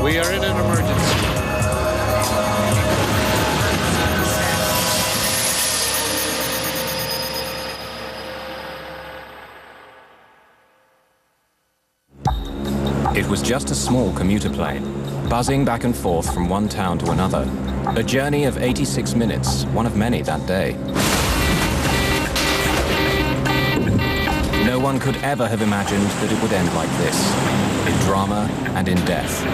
We are in an emergency. It was just a small commuter plane, buzzing back and forth from one town to another. A journey of 86 minutes, one of many that day. No one could ever have imagined that it would end like this, in drama and in death.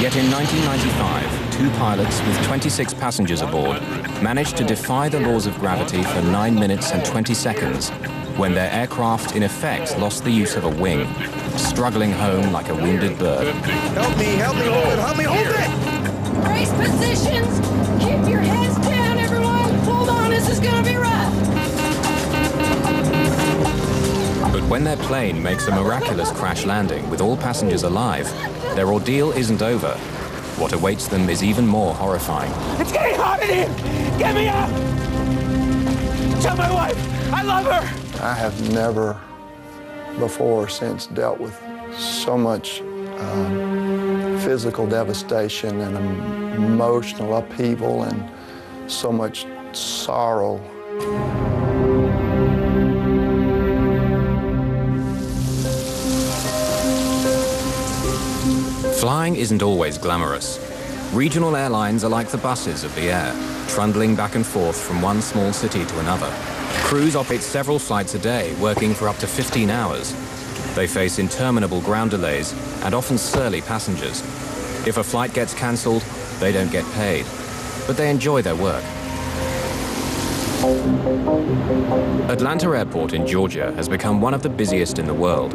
Yet in 1995, two pilots with 26 passengers aboard managed to defy the laws of gravity for 9 minutes and 20 seconds, when their aircraft in effect lost the use of a wing, struggling home like a wounded bird. Help me hold it! Brace positions! Keep your heads down, everyone! Hold on, this is gonna be rough! But when their plane makes a miraculous crash landing with all passengers alive, their ordeal isn't over. What awaits them is even more horrifying. It's getting hot in here! Get me out! Tell my wife I love her! I have never before or since dealt with so much physical devastation and emotional upheaval and so much sorrow. Flying isn't always glamorous. Regional airlines are like the buses of the air, trundling back and forth from one small city to another. Crews operate several flights a day, working for up to 15 hours. They face interminable ground delays and often surly passengers. If a flight gets cancelled, they don't get paid, but they enjoy their work. Atlanta Airport in Georgia has become one of the busiest in the world.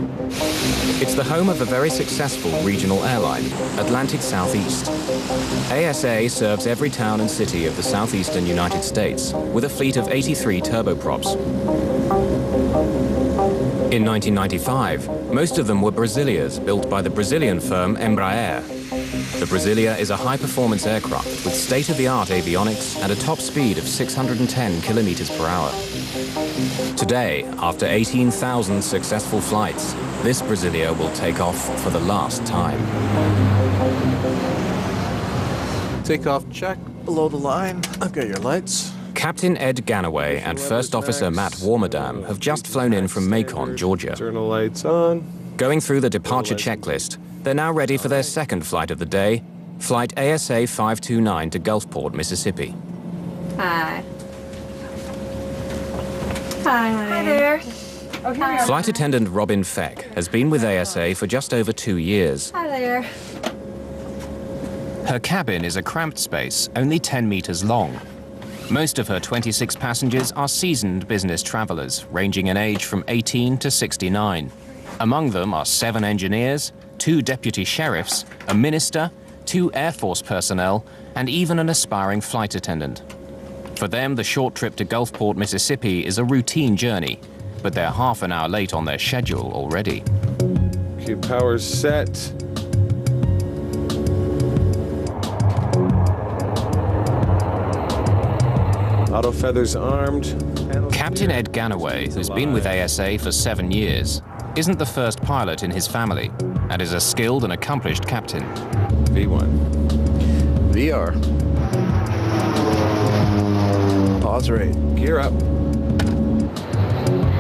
It's the home of a very successful regional airline, Atlantic Southeast. ASA serves every town and city of the southeastern United States with a fleet of 83 turboprops. In 1995, most of them were Brasilias built by the Brazilian firm Embraer. The Brasilia is a high-performance aircraft with state-of-the-art avionics and a top speed of 610 kilometers per hour. Today, after 18,000 successful flights, this Brasilia will take off for the last time. Takeoff check, below the line. I've got your lights. Captain Ed Ganaway and First Officer Matt Warmerdam have just flown in from Macon, Georgia. External lights on. Going through the departure checklist, they're now ready for their second flight of the day, Flight ASA 529 to Gulfport, Mississippi. Hi. Hi there. Okay. Flight attendant Robin Feck has been with ASA for just over 2 years. Hi there. Her cabin is a cramped space, only 10 meters long. Most of her 26 passengers are seasoned business travelers, ranging in age from 18 to 69. Among them are 7 engineers, 2 deputy sheriffs, a minister, 2 Air Force personnel, and even an aspiring flight attendant. For them, the short trip to Gulfport, Mississippi is a routine journey, but they're half an hour late on their schedule already. Okay, power's set. Auto feathers armed. Captain Ed Ganaway, who's been with ASA for 7 years, isn't the first pilot in his family and is a skilled and accomplished captain. V1. VR. Pause rate. Gear up.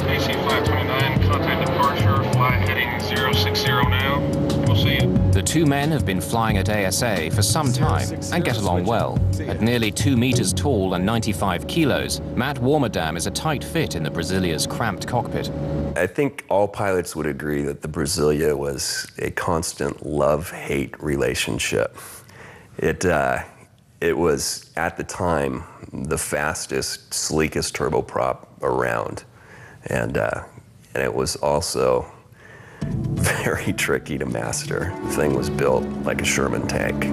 AC 529, contact departure, fly heading 060 now. We'll see you. The 2 men have been flying at ASA for some time and get along well. At nearly 2 meters tall and 95 kilos, Matt Warmerdam is a tight fit in the Brasilia's cramped cockpit. I think all pilots would agree that the Brasilia was a constant love-hate relationship. It was, at the time, the fastest, sleekest turboprop around. And it was also very tricky to master. The thing was built like a Sherman tank.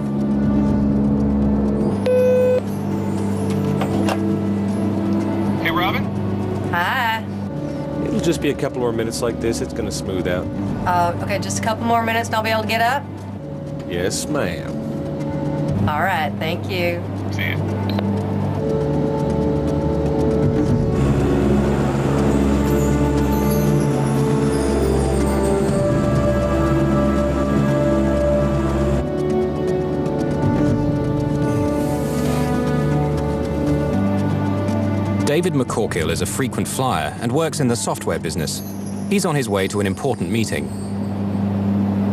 Hey, Robin? Hi. It'll just be a couple more minutes like this. It's gonna smooth out. Okay, just a couple more minutes and I'll be able to get up? Yes, ma'am. All right, thank you. See you. David McCorkill is a frequent flyer and works in the software business. He's on his way to an important meeting.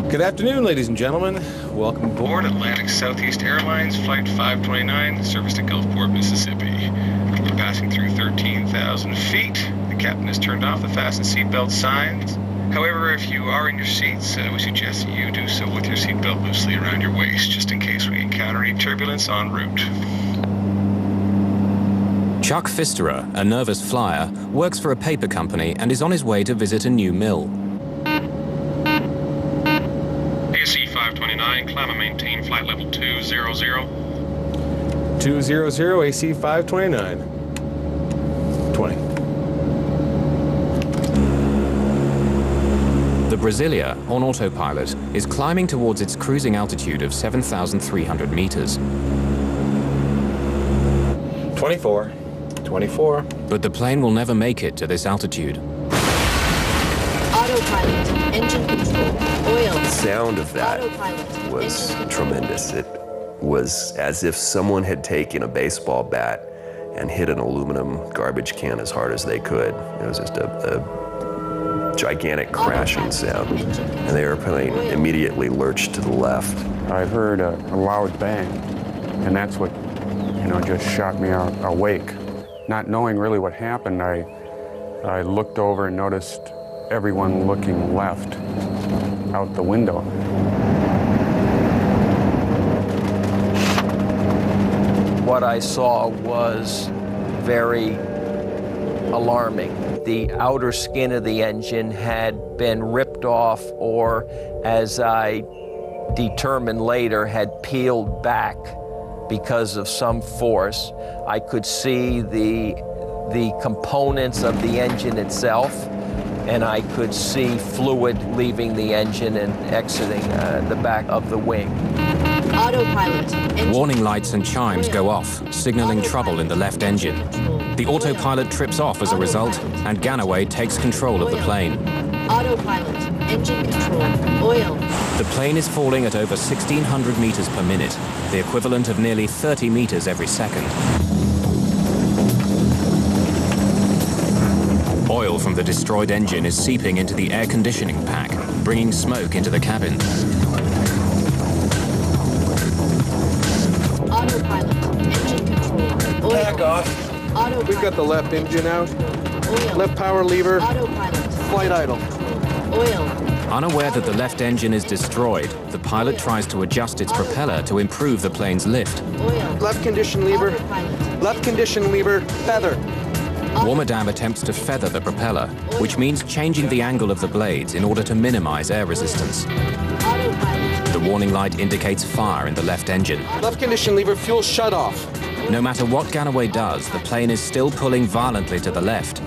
Good afternoon, ladies and gentlemen. Welcome aboard. Board Atlantic Southeast Airlines, Flight 529, service to Gulfport, Mississippi. We're passing through 13,000 feet. The captain has turned off the fasten seatbelt signs. However, if you are in your seats, we suggest that you do so with your seatbelt loosely around your waist, just in case we encounter any turbulence en route. Chuck Pfisterer, a nervous flyer, works for a paper company and is on his way to visit a new mill. AC 529, climb and maintain flight level 200. 200 AC 529. 20. The Brasilia, on autopilot, is climbing towards its cruising altitude of 7,300 meters. 24. 24. But the plane will never make it to this altitude. Autopilot, engine control, oil. The sound of that Autopilot, was engine tremendous. It was as if someone had taken a baseball bat and hit an aluminum garbage can as hard as they could. It was just a gigantic crashing sound, and the airplane immediately lurched to the left. I heard a loud bang, and that's what, just shocked me awake. Not knowing really what happened, I looked over and noticed everyone looking left out the window. What I saw was very alarming. The outer skin of the engine had been ripped off, or as I determined later, had peeled back because of some force. I could see the components of the engine itself, and I could see fluid leaving the engine and exiting the back of the wing. Autopilot, engine. Warning lights and chimes go off, signaling trouble in the left engine. The autopilot trips off as a result, and Ganaway takes control of the plane. Autopilot, engine control, oil. The plane is falling at over 1,600 meters per minute, the equivalent of nearly 30 meters every second. Oil from the destroyed engine is seeping into the air conditioning pack, bringing smoke into the cabin. Autopilot, engine control, oil. Back off. Autopilot. We've got the left engine out. Oil. Left power lever. Autopilot. Flight idle. Oil. Unaware that the left engine is destroyed, the pilot tries to adjust its propeller to improve the plane's lift. Oil. Left condition lever. Autopilot. Left condition lever. Feather. Warmadam attempts to feather the propeller, which means changing the angle of the blades in order to minimize air resistance. Autopilot. The warning light indicates fire in the left engine. Left condition lever. Fuel shut off. No matter what Ganaway does, the plane is still pulling violently to the left.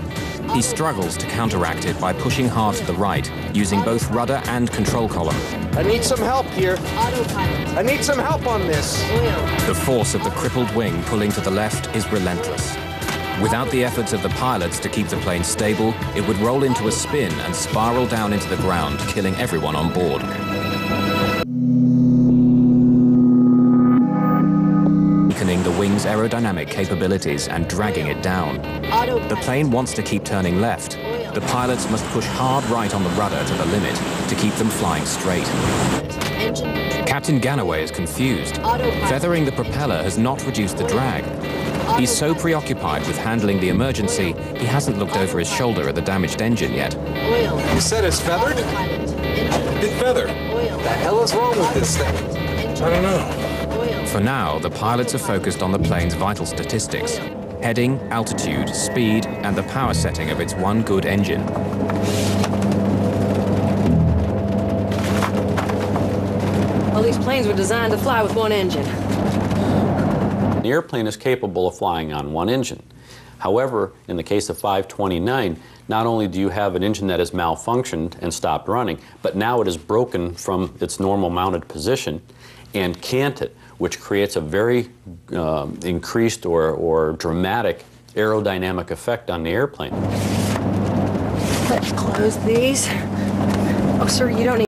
He struggles to counteract it by pushing hard to the right, using both rudder and control column. I need some help here. Autopilot. I need some help on this. Oil. The force of the crippled wing pulling to the left is relentless. Without the efforts of the pilots to keep the plane stable, it would roll into a spin and spiral down into the ground, killing everyone on board. Weakening the wing's aerodynamic capabilities and dragging it down. The plane wants to keep turning left. The pilots must push hard right on the rudder to the limit to keep them flying straight. Captain Ganaway is confused. Feathering the propeller has not reduced the drag. He's so preoccupied with handling the emergency, he hasn't looked over his shoulder at the damaged engine yet. Oil. You said it's feathered? It's feathered. Oil. The hell is wrong with this thing? I don't know. Oil. For now, the pilots are focused on the plane's vital statistics: heading, altitude, speed, and the power setting of its one good engine. Well, these planes were designed to fly with one engine. The airplane is capable of flying on one engine. However, in the case of 529, not only do you have an engine that has malfunctioned and stopped running, but now it is broken from its normal mounted position and canted, which creates a very increased or dramatic aerodynamic effect on the airplane. Let's close these. Oh, sir, you don't need